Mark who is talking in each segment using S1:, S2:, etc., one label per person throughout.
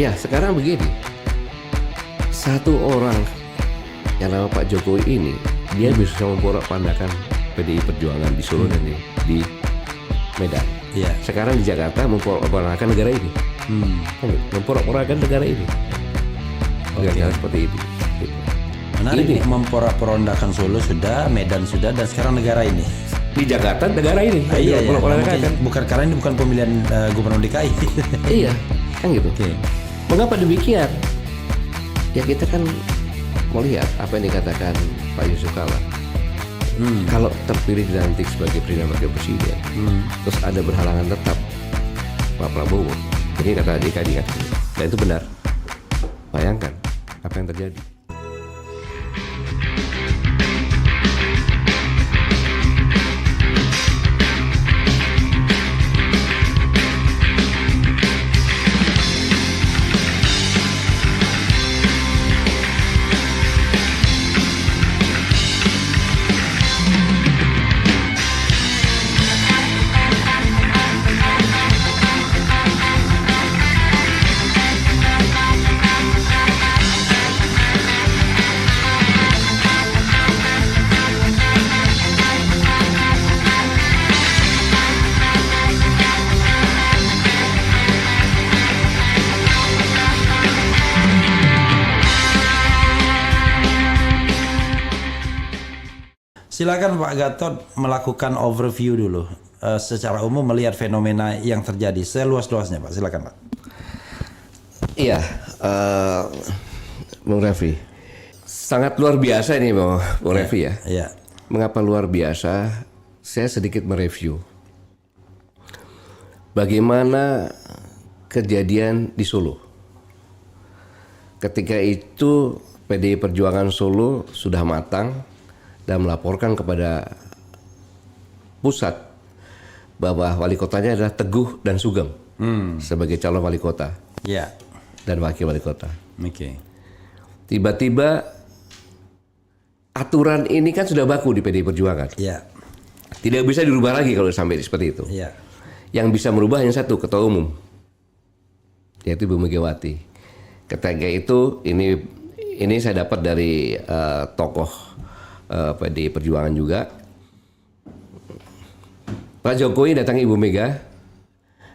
S1: Ya, sekarang begini. Satu orang yang nama Pak Jokowi ini, dia bisa memporak-pandakan PDI Perjuangan di Solo dan di Medan.
S2: Iya.
S1: Sekarang di Jakarta memporak-pandakan negara ini. Memporak-pandakan negara ini. Dengan cara seperti itu. Gitu.
S2: Menarik
S1: Ini.
S2: nih, memporak-porandakan Solo sudah, Medan sudah, dan sekarang negara ini.
S1: Di Jakarta negara ini.
S2: Iya.
S1: Memporak-pandakan.
S2: Bukan karena ini bukan pemilihan gubernur DKI.
S1: Iya, kan gitu.
S2: Oke.
S1: Mengapa demikian? Ya kita kan melihat apa yang dikatakan Pak Yusuf Kala. Kalau terpilih dilantik sebagai Perdana Wakil Presiden, terus ada berhalangan tetap Pak Prabowo. Ini kata DKI kan, dan itu benar. Bayangkan apa yang terjadi.
S2: Silakan Pak Gatot melakukan overview dulu secara umum melihat fenomena yang terjadi seluas-luasnya Pak. Silakan Pak.
S1: Iya, Bung Refri, sangat luar biasa ini Bung Refri ya.
S2: Iya.
S1: Mengapa luar biasa? Saya sedikit mereview bagaimana kejadian di Solo. Ketika itu PDI Perjuangan Solo sudah matang dan melaporkan kepada pusat bahwa wali kotanya adalah Teguh dan Sugeng sebagai calon wali kota
S2: Iya.
S1: dan wakil wali kota.
S2: Oke.
S1: Tiba-tiba aturan ini kan sudah baku di PDI Perjuangan.
S2: Iya.
S1: Tidak bisa dirubah lagi kalau sampai seperti itu.
S2: Iya.
S1: Yang bisa merubah hanya satu, ketua umum, yaitu Ibu Megawati. Ketika itu ini saya dapat dari tokoh PDI Perjuangan juga. Pak Jokowi datangi Ibu Mega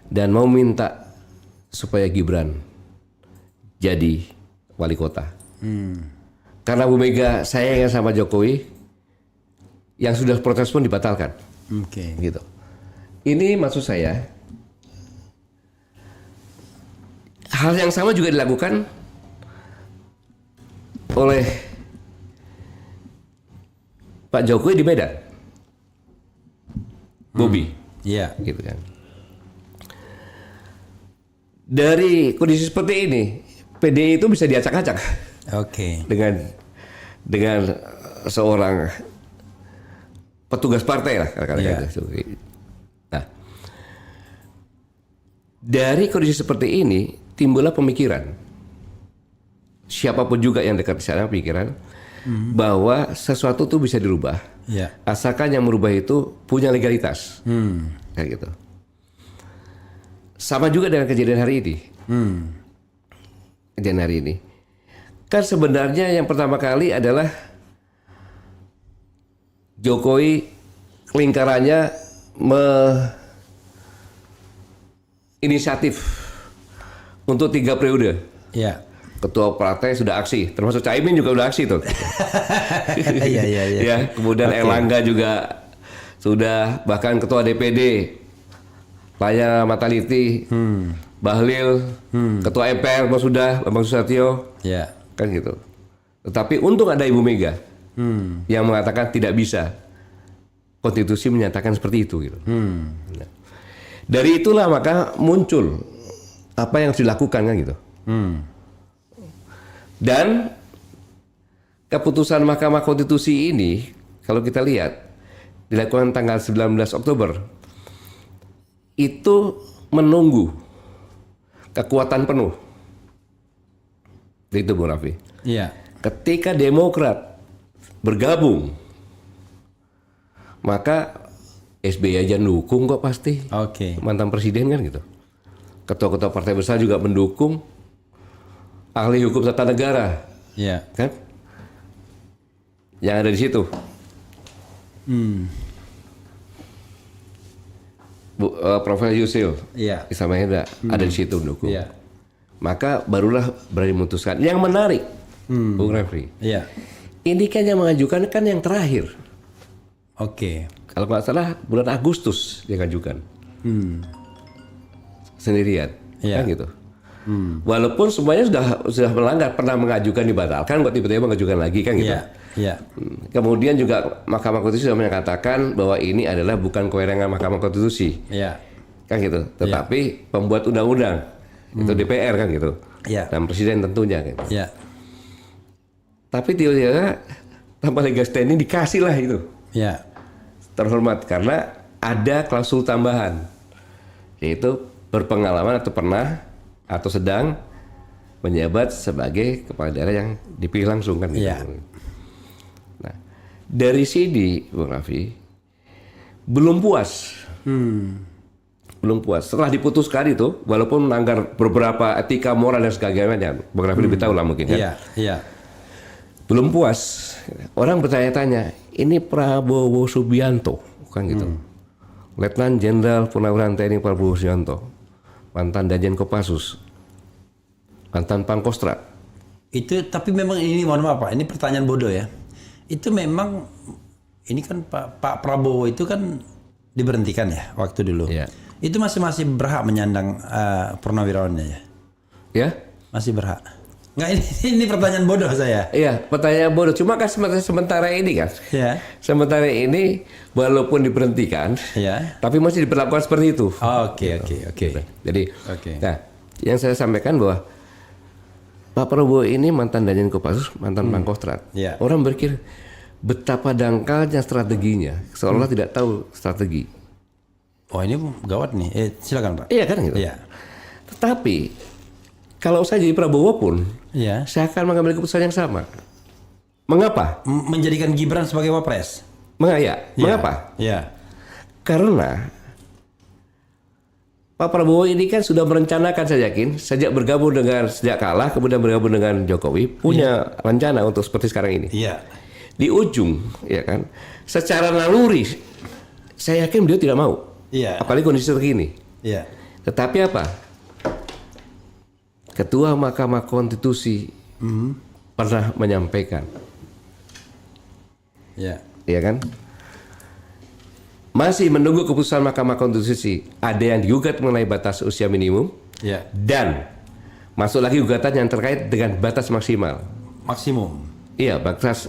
S1: dan mau minta supaya Gibran jadi wali kota. Karena Bu Mega sayangnya sama Jokowi, yang sudah protes pun dibatalkan.
S2: Oke.
S1: Gitu. Ini maksud saya, hal yang sama juga dilakukan oleh Pak Jokowi di Medan, Bobi,
S2: Iya.
S1: gitu kan. Dari kondisi seperti ini, PDI itu bisa diacak-acak
S2: Oke.
S1: dengan seorang petugas partai lah
S2: Iya.
S1: gitu. Nah, dari kondisi seperti ini timbullah pemikiran, siapapun juga yang dekat di sana, pikiran bahwa sesuatu tuh bisa dirubah,
S2: Iya.
S1: asalkan yang merubah itu punya legalitas, kayak gitu. Sama juga dengan kejadian hari ini. Kejadian hari ini, kan sebenarnya yang pertama kali adalah Jokowi lingkarannya inisiatif untuk 3 periode.
S2: Iya.
S1: Ketua partai sudah aksi, termasuk Caimin juga udah aksi tuh.
S2: Iya.
S1: Ya, kemudian Erlangga juga sudah, bahkan ketua DPD Lanya Mataliti, Bahlil, ketua MPR sudah, Bambang Susatyo,
S2: Iya.
S1: kan gitu. Tetapi untung ada Ibu Mega yang mengatakan tidak bisa. Konstitusi menyatakan seperti itu gitu. Nah, dari itulah maka muncul apa yang harus dilakukan kan gitu. Dan keputusan Mahkamah Konstitusi ini kalau kita lihat dilakukan tanggal 19 Oktober itu menunggu kekuatan penuh. Itu Bung Raffi.
S2: Iya.
S1: Ketika Demokrat bergabung, maka SBY aja dukung kok pasti.
S2: Oke.
S1: Mantan presiden kan gitu. Ketua-ketua partai besar juga mendukung. ahli hukum tata negara,
S2: Iya.
S1: kan? Yang ada di situ. Profesor Yusril
S2: Iya.
S1: Iza Mahendra ada di situ mendukung.
S2: Iya.
S1: Maka barulah berani memutuskan. Yang menarik, Bung Refri,
S2: Iya.
S1: ini kan yang mengajukan kan yang terakhir.
S2: Oke.
S1: Kalau nggak salah bulan Agustus dia ngajukan. Sendirian,
S2: Iya.
S1: kan gitu. Walaupun semuanya sudah melanggar, pernah mengajukan dibatalkan, kok tiba-tiba mengajukan lagi kan gitu.
S2: Iya. Iya.
S1: Kemudian juga Mahkamah Konstitusi sudah menyatakan bahwa ini adalah bukan kewenangan Mahkamah Konstitusi,
S2: Iya.
S1: kan gitu. Tetapi pembuat undang-undang itu DPR kan gitu.
S2: Iya.
S1: Dan Presiden tentunya kan.
S2: Iya.
S1: Tapi tiba-tiba tanpa legal standing dikasih lah itu
S2: Iya.
S1: terhormat karena ada klausul tambahan, yaitu berpengalaman atau pernah atau sedang menjabat sebagai kepala daerah yang dipilih langsung kan gitu.
S2: Iya.
S1: Nah, dari sini Bung Raffi belum puas. Belum puas. Setelah diputuskan itu, walaupun melanggar beberapa etika moral dan sebagainya, Bung Raffi lebih tahu lah mungkin kan.
S2: Iya. Iya.
S1: Belum puas. Orang bertanya-tanya, ini Prabowo Subianto kan gitu. Letnan Jenderal Purnawirawan TNI Prabowo Subianto, mantan Danjen Kopassus, mantan Pangkostrat.
S2: Itu tapi memang ini mohon maaf Pak, ini pertanyaan bodoh ya. Itu memang ini kan Pak Prabowo itu kan diberhentikan ya waktu dulu.
S1: Iya.
S2: Itu masih berhak menyandang purnawirawannya ya?
S1: Ya?
S2: Masih berhak. Nggak, ini pertanyaan bodoh saya.
S1: Iya, pertanyaan bodoh. Cuma kan sementara ini kan.
S2: Ya.
S1: Sementara ini walaupun diberhentikan,
S2: Ya.
S1: tapi masih diperlakukan seperti itu.
S2: Oke.
S1: Jadi,
S2: Oke.
S1: nah, yang saya sampaikan bahwa Pak Prabowo ini mantan Danjen Kopassus, mantan Pangkostrat.
S2: Iya.
S1: Orang berpikir betapa dangkalnya strateginya, seolah tidak tahu strategi.
S2: Oh ini gawat nih. Silakan Pak.
S1: Iya kan gitu.
S2: Iya.
S1: Tetapi kalau saya jadi Prabowo pun,
S2: Iya.
S1: saya akan mengambil keputusan yang sama. Mengapa?
S2: Menjadikan Gibran sebagai wapres.
S1: Mengapa?
S2: Iya.
S1: Karena Pak Prabowo ini kan sudah merencanakan, saya yakin, sejak kalah kemudian bergabung dengan Jokowi, punya rencana untuk seperti sekarang ini.
S2: Iya.
S1: Di ujung, ya kan, secara naluri, saya yakin beliau tidak mau.
S2: Iya.
S1: Apalagi kondisi terkini.
S2: Iya.
S1: Tetapi apa? Ketua Mahkamah Konstitusi pernah menyampaikan,
S2: Iya.
S1: ya kan? Masih menunggu keputusan Mahkamah Konstitusi. Ada yang digugat mengenai batas usia minimum
S2: Iya.
S1: dan masuk lagi gugatan yang terkait dengan batas maksimal.
S2: Maksimum.
S1: Iya, batas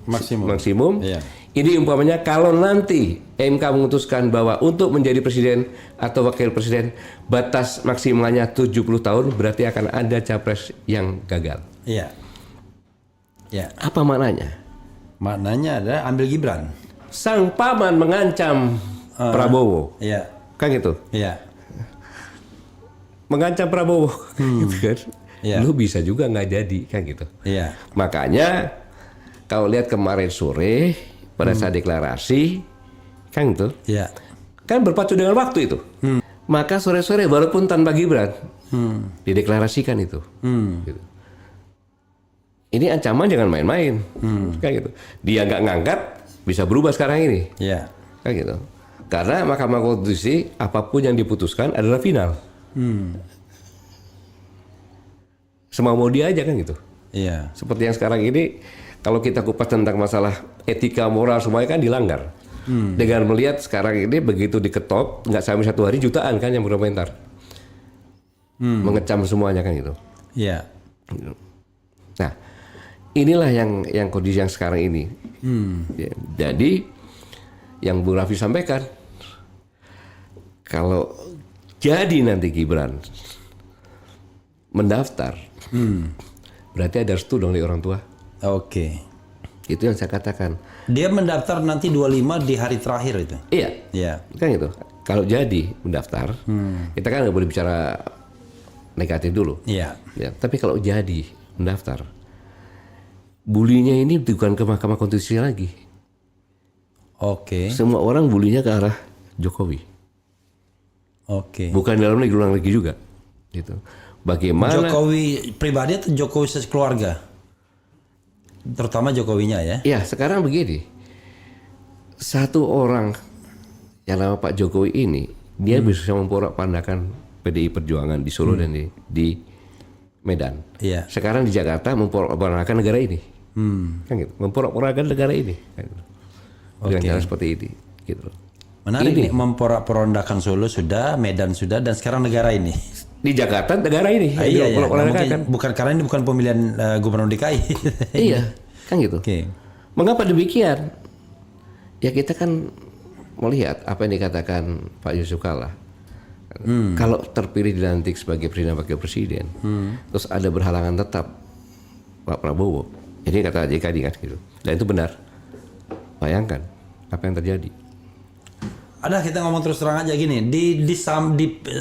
S1: maksimum.
S2: Iya.
S1: Ini umpamanya kalau nanti MK memutuskan bahwa untuk menjadi presiden atau wakil presiden batas maksimalnya 70 tahun, berarti akan ada capres yang gagal.
S2: Iya. Ya.
S1: Apa maknanya?
S2: Maknanya adalah ambil Gibran.
S1: Sang paman mengancam Prabowo,
S2: Iya.
S1: kan gitu.
S2: Iya.
S1: Mengancam Prabowo, gitu kan.
S2: Iya.
S1: Lu bisa juga nggak jadi, kan gitu.
S2: Iya.
S1: Makanya kalau lihat kemarin sore pada saat deklarasi, kan gitu,
S2: Iya.
S1: kan berpacu dengan waktu itu. Maka sore-sore walaupun tanpa Gibran, dideklarasikan itu. Gitu. Ini ancaman jangan main-main, kan gitu. Dia nggak ngangkat, bisa berubah sekarang ini,
S2: Iya.
S1: kan gitu. Karena Mahkamah Konstitusi apapun yang diputuskan adalah final. Semau dia aja kan gitu.
S2: Iya.
S1: Seperti yang sekarang ini, kalau kita kupas tentang masalah etika moral semuanya kan dilanggar. Dengan melihat sekarang ini begitu diketok, nggak sampai 1 hari jutaan kan yang berkomentar, mengecam semuanya kan gitu.
S2: Iya.
S1: Nah, inilah yang kondisi yang sekarang ini. Ya, jadi yang Bu Raffi sampaikan, kalau jadi nanti Gibran mendaftar, berarti ada restu dong dari orang tua.
S2: Oke.
S1: Itu yang saya katakan.
S2: Dia mendaftar nanti 25 di hari terakhir itu.
S1: Iya,
S2: Iya.
S1: kan gitu. Kalau jadi mendaftar, kita kan nggak boleh bicara negatif dulu.
S2: Iya.
S1: Ya, tapi kalau jadi mendaftar, bulinya ini bukan ke Mahkamah Konstitusi lagi.
S2: Oke.
S1: Semua orang bulinya ke arah Jokowi.
S2: Oke.
S1: Bukan dalam negeri, luar negeri juga. Gitu. bagaimana
S2: Jokowi pribadi atau Jokowi sekeluarga? Terutama Jokowinya ya.
S1: ya sekarang begini, satu orang yang nama Pak Jokowi ini dia bisa memporak-pandakan PDI Perjuangan di Solo dan di Medan.
S2: Iya.
S1: Sekarang di Jakarta memporak-pandakan negara ini. Kan gitu. Memporak-pandakan negara ini. Kan gitu. Dengan cara seperti ini gitu.
S2: Menarik nih, memporak-porandakan Solo sudah, Medan sudah, dan sekarang negara ini.
S1: Di Jakarta negara ini.
S2: Iya, iya. Nah,
S1: Kan.
S2: bukan karena ini bukan pemilihan gubernur DKI.
S1: Iya, kan gitu.
S2: Oke.
S1: Mengapa demikian? Ya kita kan melihat apa yang dikatakan Pak Yusuf Kalla. Kalau terpilih dilantik sebagai presiden wakil presiden, terus ada berhalangan tetap Pak Prabowo. Ini kata JK kan gitu. Dan itu benar. Bayangkan apa yang terjadi.
S2: Ada, kita ngomong terus terang aja gini, di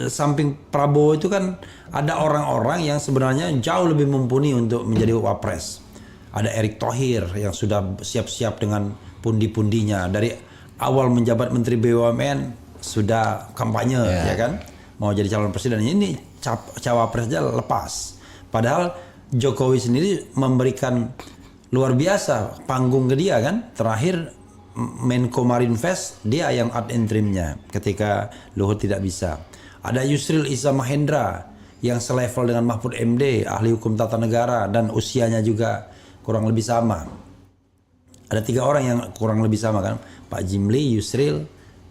S2: samping Prabowo itu kan ada orang-orang yang sebenarnya jauh lebih mumpuni untuk menjadi wapres. Ada Erick Thohir yang sudah siap-siap dengan pundi-pundinya dari awal menjabat Menteri BUMN sudah kampanye ya kan, mau jadi calon presiden. Ini cawapres aja lepas. Padahal Jokowi sendiri memberikan luar biasa panggung ke dia kan. Terakhir Menko Marinvest dia yang ad interimnya ketika Luhut tidak bisa. Ada Yusril Iza Mahendra yang selevel dengan Mahfud MD, ahli hukum tata negara dan usianya juga kurang lebih sama. Ada 3 orang yang kurang lebih sama kan, Pak Jimli, Yusril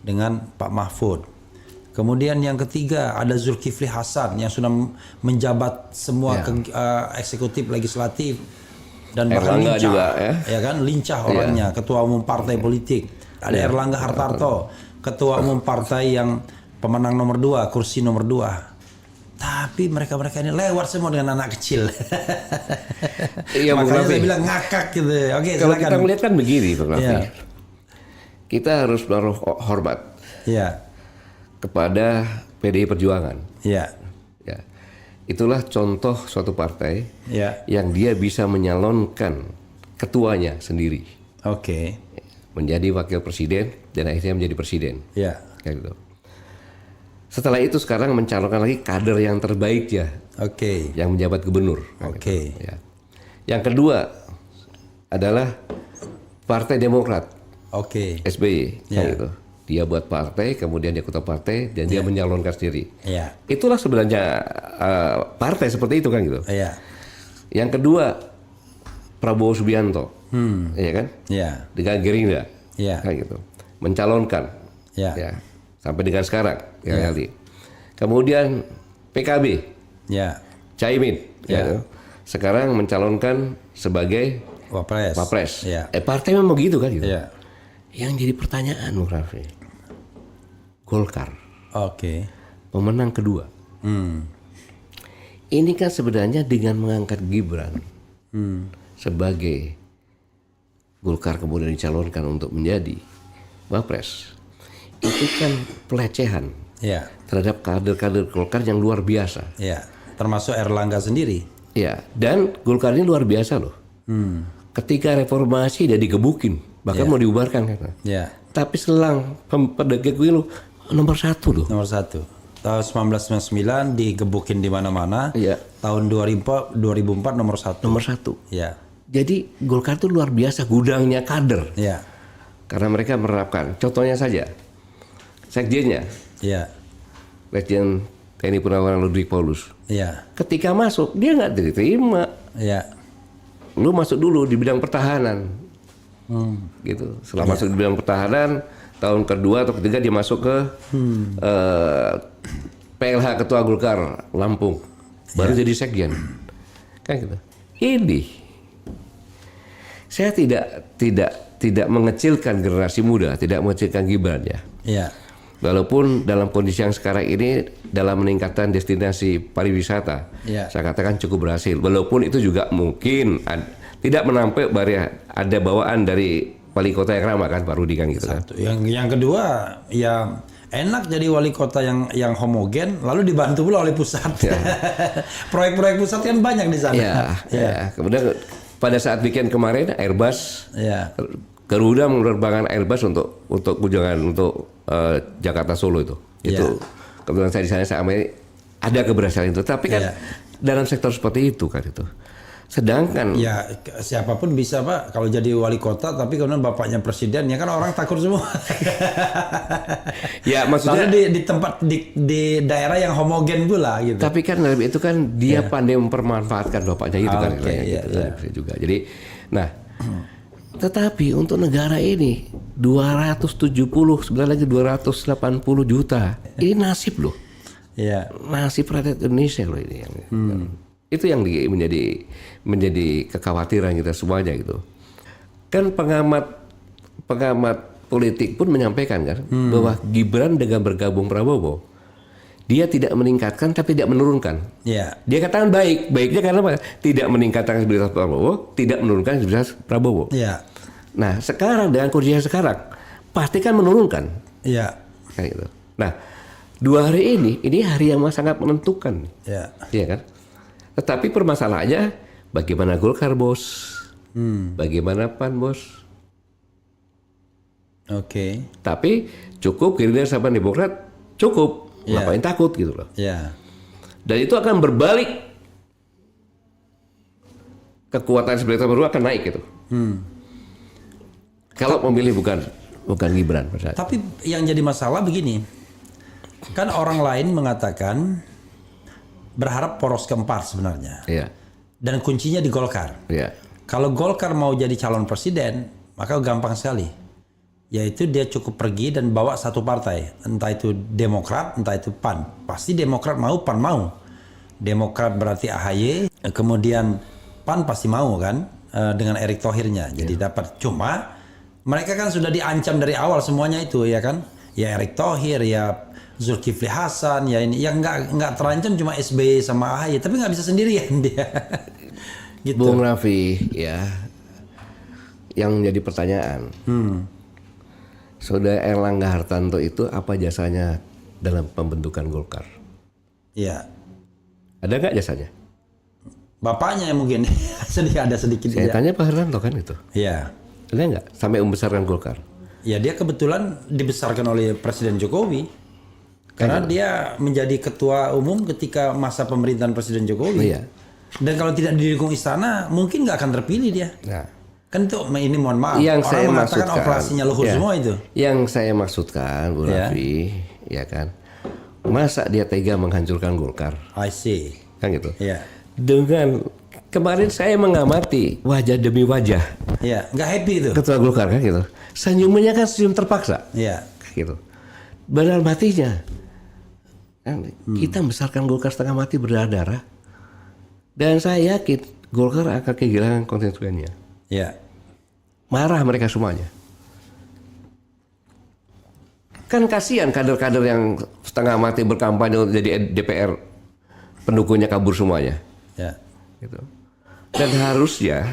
S2: dengan Pak Mahfud. Kemudian yang ketiga ada Zulkifli Hasan yang sudah menjabat semua eksekutif, legislatif, dan bahkan
S1: Erlangga
S2: lincah
S1: juga,
S2: ya kan, lincah orangnya, ketua umum partai politik. Ada Erlangga Hartarto, ketua umum partai yang pemenang nomor 2, kursi nomor 2. Tapi mereka ini lewat semua dengan anak kecil.
S1: Iya,
S2: makanya saya bilang ngakak gitu. Oke,
S1: kalau
S2: silakan.
S1: kita melihat kan begini, Bang Raffi.
S2: Iya.
S1: Kita harus menaruh hormat
S2: Iya.
S1: kepada PDI Perjuangan.
S2: Iya.
S1: Ya. Itulah contoh suatu partai
S2: Iya.
S1: yang dia bisa menyalonkan ketuanya sendiri
S2: Oke.
S1: menjadi wakil presiden dan akhirnya menjadi presiden.
S2: Iya.
S1: Kayak gitu. Setelah itu sekarang mencalonkan lagi kader yang terbaik ya,
S2: Oke.
S1: yang menjabat gubernur.
S2: Oke.
S1: Ya. Yang kedua adalah Partai Demokrat,
S2: Oke.
S1: SBY. Kayak
S2: Ya.
S1: gitu. Dia buat partai, kemudian dia ketua partai, dan dia menyalonkan sendiri.
S2: Iya.
S1: Itulah sebenarnya partai seperti itu kan gitu.
S2: Iya.
S1: Yang kedua Prabowo Subianto, ya kan,
S2: Iya.
S1: dengan Gerindra,
S2: Iya.
S1: kan gitu, mencalonkan,
S2: Iya.
S1: ya, sampai dengan sekarang, ya kali. Kemudian PKB,
S2: Iya.
S1: Caimin, ya, gitu. Sekarang mencalonkan sebagai
S2: Wapres.
S1: Wapres.
S2: Iya.
S1: Partai memang begitu kan gitu.
S2: Iya.
S1: Yang jadi pertanyaan, Bung Raffi, Golkar,
S2: Oke.
S1: pemenang kedua. Ini kan sebenarnya dengan mengangkat Gibran sebagai Golkar kemudian dicalonkan untuk menjadi Wapres, itu kan pelecehan
S2: Iya.
S1: terhadap kader-kader Golkar yang luar biasa.
S2: Iya. Termasuk Erlangga sendiri.
S1: Ya, dan Golkar ini luar biasa loh. Ketika reformasi dia digebukin, bahkan mau dibubarkan kan.
S2: Iya.
S1: Tapi selang pendekik pemilu nomor 1 loh.
S2: Nomor 1. Tahun 1999 digebukin di mana-mana.
S1: Iya.
S2: Tahun 2004 nomor 1.
S1: Nomor 1.
S2: Iya.
S1: Jadi Golkar itu luar biasa gudangnya kader.
S2: Iya.
S1: Karena mereka menerapkan. Contohnya saja, sekjennya,
S2: Iya.
S1: Legend TNI Purnawirawan Ludwig Paulus.
S2: Iya.
S1: Ketika masuk dia nggak diterima.
S2: Iya.
S1: Lu masuk dulu di bidang pertahanan, gitu. Setelah masuk di bidang pertahanan, tahun kedua atau ketiga dia masuk ke PLH Ketua Golkar Lampung, baru jadi sekjen, kan gitu. Ini saya tidak mengecilkan generasi muda, tidak mengecilkan Gibran ya.
S2: Iya.
S1: Walaupun dalam kondisi yang sekarang ini dalam meningkatkan destinasi pariwisata,
S2: Ya.
S1: saya katakan cukup berhasil. Walaupun itu juga mungkin tidak menampik ada bawaan dari wali kota yang ramah kan Pak Rudi kan gitu kan.
S2: Satu. Yang kedua, ya enak jadi wali kota yang homogen, lalu dibantu pula oleh pusat. Proyek-proyek pusat kan banyak di sana.
S1: Ya. Kemudian pada saat weekend kemarin Airbus,
S2: Ya.
S1: Garuda menerbangkan Airbus untuk kunjungan untuk Jakarta Solo itu. Itu kebetulan saya di sana sama ini ada keberhasilan itu. Tapi kan dalam sektor seperti itu kan itu. Sedangkan
S2: Ya siapapun bisa Pak kalau jadi wali kota, tapi kemudian bapaknya presiden, ya kan orang takut semua.
S1: ya maksudnya
S2: Soalnya di tempat di daerah yang homogen pula gitu.
S1: tapi kan dalam itu kan dia pandai mempermanfaatkan bapaknya itu kan
S2: Oke,
S1: istilahnya
S2: iya,
S1: gitu,
S2: iya.
S1: bisa juga. Jadi nah tetapi untuk negara ini 270 sebenarnya lagi 280 juta. Ini nasib loh.
S2: Iya.
S1: Nasib rakyat Indonesia loh ini yang itu yang menjadi kekhawatiran kita semuanya gitu. Kan pengamat politik pun menyampaikan kan bahwa Gibran dengan bergabung Prabowo dia tidak meningkatkan tapi tidak menurunkan.
S2: Iya.
S1: Dia katakan baiknya karena apa? Tidak meningkatkan elektabilitas Prabowo, tidak menurunkan elektabilitas Prabowo.
S2: Iya.
S1: Nah sekarang dengan kondisinya sekarang pasti kan menurunkan.
S2: Iya.
S1: Kayak gitu. Nah 2 hari ini hari yang sangat menentukan.
S2: Iya.
S1: Iya kan? Tetapi permasalahannya bagaimana Golkar bos, bagaimana PAN bos.
S2: Oke.
S1: Tapi cukup Gerindra sama Demokrat cukup,
S2: Iya.
S1: ngapain takut gitu loh.
S2: Iya.
S1: Dan itu akan berbalik, kekuatan sebelah baru akan naik gitu. Kalau memilih bukan Gibran.
S2: Tapi yang jadi masalah begini, kan orang lain mengatakan berharap poros keempat sebenarnya,
S1: Iya,
S2: dan kuncinya di Golkar.
S1: iya,
S2: Kalau Golkar mau jadi calon presiden, maka gampang sekali, yaitu dia cukup pergi dan bawa satu partai, entah itu Demokrat, entah itu PAN. Pasti Demokrat mau, PAN mau. Demokrat berarti AHY, kemudian PAN pasti mau kan, dengan Erick Thohirnya. Jadi dapat. Cuma mereka kan sudah diancam dari awal semuanya itu, ya kan? Ya Erick Thohir, ya Zulkifli Hasan, ya ini yang nggak terancam cuma SBY sama AHY, tapi nggak bisa sendirian dia. Gitu.
S1: Bung Raffi, ya, yang jadi pertanyaan, Saudara Erlangga Hartarto itu apa jasanya dalam pembentukan Golkar?
S2: Iya.
S1: Ada nggak jasanya?
S2: Bapaknya mungkin ada sedikit.
S1: Saya
S2: ya.
S1: tanya Pak Hartanto kan itu.
S2: Iya.
S1: Ada nggak sampai membesarkan Golkar?
S2: Ya dia kebetulan dibesarkan oleh Presiden Jokowi. Karena dia menjadi ketua umum ketika masa pemerintahan Presiden Jokowi.
S1: Iya.
S2: Dan kalau tidak didukung istana, mungkin nggak akan terpilih dia.
S1: Nah,
S2: Kan itu ini mohon maaf.
S1: yang
S2: Orang
S1: saya
S2: mengatakan
S1: maksudkan,
S2: operasinya Luhut
S1: ya,
S2: semua itu.
S1: Yang saya maksudkan, Bu
S2: Ya.
S1: Raffi, ya kan, masa dia tega menghancurkan Golkar,
S2: I see.
S1: kan gitu?
S2: Iya.
S1: Dengan kemarin saya mengamati wajah demi wajah
S2: Iya. Nggak happy itu.
S1: ketua Golkar kan gitu, senyumannya kan senyum terpaksa,
S2: Iya.
S1: kan gitu. Benar matinya, kan, kita membesarkan Golkar setengah mati berdarah-darah, dan saya yakin Golkar akan kehilangan konstituennya.
S2: Iya.
S1: Marah mereka semuanya. Kan kasihan kader-kader yang setengah mati berkampanye untuk jadi DPR, pendukungnya kabur semuanya.
S2: Iya.
S1: Gitu. Dan harusnya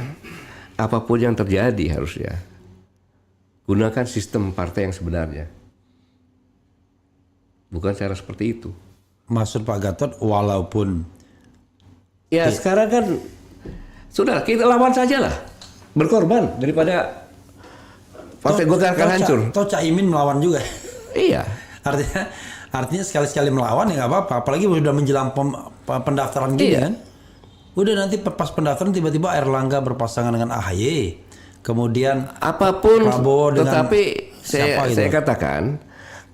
S1: apapun yang terjadi harusnya gunakan sistem partai yang sebenarnya. Bukan cara seperti itu.
S2: Maksud Pak Gatot walaupun
S1: Ya sekarang kan sudah kita lawan saja lah, berkorban daripada partai Golkar akan hancur.
S2: Toh Caimin melawan juga.
S1: Iya.
S2: Artinya sekali-sekali melawan ya nggak apa-apa. Apalagi sudah menjelang pendaftaran gini
S1: Iya.
S2: kan. Udah nanti pas pendaftaran tiba-tiba Erlangga berpasangan dengan AHY. Kemudian
S1: Apapun,
S2: Prabowo dengan
S1: tetapi
S2: siapa gitu?
S1: saya katakan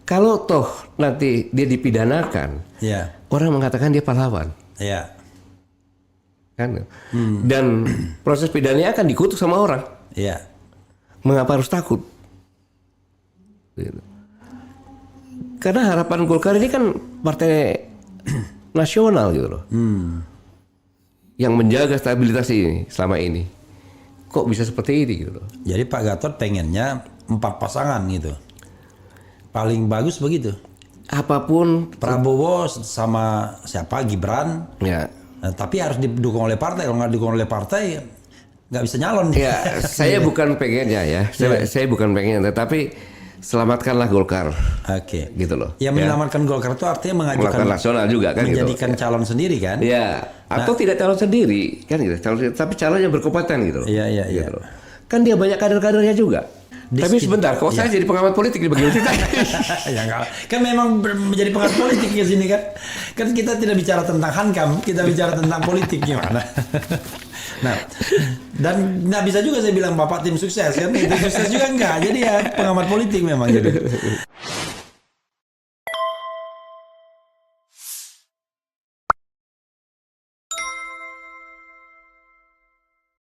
S1: kalau toh nanti dia dipidanakan,
S2: Ya,
S1: orang mengatakan dia pahlawan,
S2: ya,
S1: kan? Dan proses pidananya akan dikutuk sama orang.
S2: ya.
S1: Mengapa harus takut? Gitu. Karena harapan Golkar ini kan partai nasional gitu loh, yang menjaga stabilitas ini selama ini. Kok bisa seperti ini gitu loh?
S2: Jadi Pak Gatot pengennya 4 pasangan gitu. Paling bagus begitu.
S1: Apapun,
S2: Prabowo sama siapa Gibran.
S1: ya.
S2: Nah, tapi harus didukung oleh partai. Kalau nggak didukung oleh partai nggak bisa nyalon.
S1: Ya, saya bukan pengennya ya. Saya bukan pengen, tetapi selamatkanlah Golkar,
S2: Oke.
S1: gitu loh.
S2: Ya menyelamatkan Golkar itu artinya mengajukan
S1: Melakukan nasional juga kan
S2: menjadikan
S1: gitu.
S2: calon sendiri kan?
S1: Ya, atau tidak calon sendiri kan gitu. Tapi calon yang berkompeten gitu loh.
S2: Iya, iya,
S1: Gitu
S2: iya.
S1: loh. Kan dia banyak kader-kadernya juga. Tapi sebentar, kok saya jadi pengamat politik di bagian kita?
S2: Ya enggak. Kan memang menjadi pengamat politik ke sini kan. Kan kita tidak bicara tentang hankam, kita bicara tentang politik gimana. Nah, dan nggak bisa juga saya bilang Bapak tim sukses kan. Tim sukses juga enggak. Jadi ya pengamat politik memang gitu.